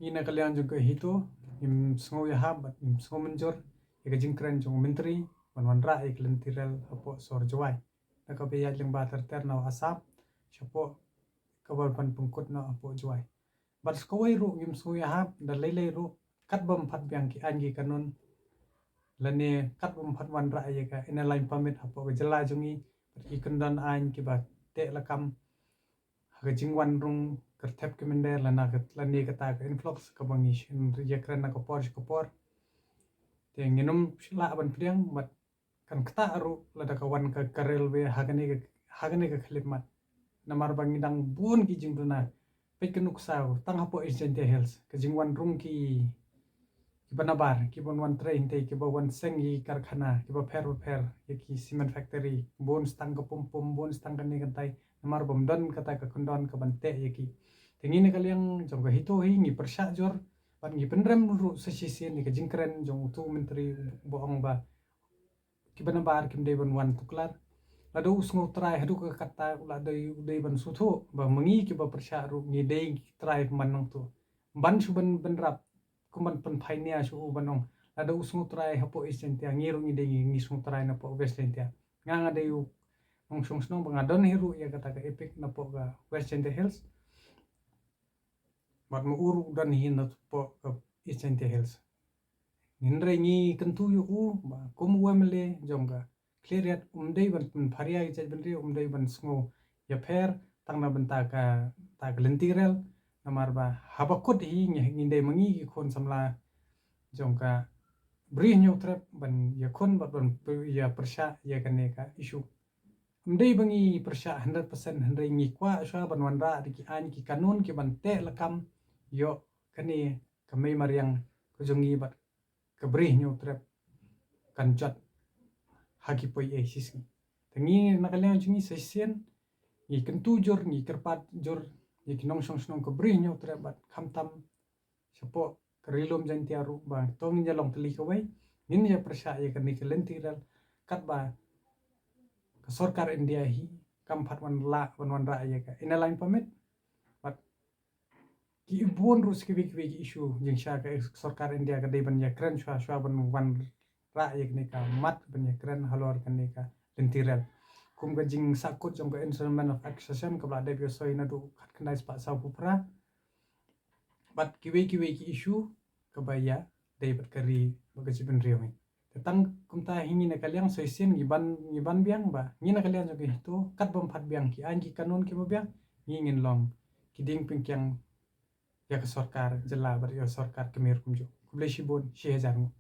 ina kalian juga hito im sngo ya hab im sngo menjor ya jingkren jong menteri wan ra ik lentirel apo sor jawai na ka be ya jeng bater ter na asap chapo kabar pan pungkut na apo jawai bar skowai ru im sngo ya hab da lele ru kat bam phat byang ki angi kanon lane kat bam phat wan ra ya ka ina lain pamit apo jela jungi i kendan ain ki ba te lakam haga jingwan rung kertep kemender lana lani kata ke influx ke bangi shin ya krena ko por te nginum sila ban priang mat kan kata aru lada kawan ke karelwe hagane ke khlimat namar bangi dang bun ki jingduna pe kenuk saw tang hapo agent health ke jingwan rung ki banabar ki bon wan train te ki bo wan seng yi karkhana ki bo fer ki cement factory bon stang ke pum bon stang kan ni kantai namar bom don kata ke kondon ke bante ki tengini kaliang jong ke hito hi ngi persya jor pan ngi pendrem ru sesisi ni ke jingkren jong tu menteri bohong ba ki banabar kim de bon wan tuklar lado usngo trai hadu ke kata ula dei ban suthu ba mengi ki ba persya ru ngi dei trai manang tu ban suban benrap kuman pen phainia su banong lado usngo trai hapo isentia ngiru ngi dei ngi usngo trai na po westentia nganga dei ong song snong bangadon hiru ya kata ke epic na po ga western hills mat mo uru dan hin na po ga eastern hills nindre ngi kentu yu ba kum wemle jongga cleariat umdei ban pharia i jaj benri umdei ban sngo ya pher tangna benta ka ta glentirel namar ba habakut hi ngindei mangi ki khon samla jongka bri nyu trep ban ya khon ban ya persya ya kaneka isu umdei bangi persya 100% hendrei ngi kwa sha ban wanra ki an ki kanun ki ban te lakam yo kani kamei mariang kujongi bat kabri nyu trep kanjat hagi poi sis tengi nakalian jungi sesien ngi kentu jor ngi kerpat jor ngi kinong snong kabri nyu trep bat khamtam sapo kerilom jantiaru ba tong jalong teli kawai nin ya persya ya kani kelentiral kat ba ke sorkar India hi kampat wan ra ya ka ina lain pamit bat ki bon rus ki isu jing sha ka sorkar India ka dei ban ya kren shwa ban wan ra ya ni ka mat ban ya kren halor kan ni ka lentiral kum ga jing sakut jong ka instrument of accession ka bla de soi na du khat khnai spa sa pupra bat ki isu ka baya dei bat kari baga jiben riwi tang kumta hingi na kaliang soisien giban biang ba ngi na kaliang jogi to kat bom phat biang ki an ki kanon ki mo biang ngi ngin long ki ding pingkyang ya ke sorkar jela bar ya sorkar kemir kumjo kuble shibon 6000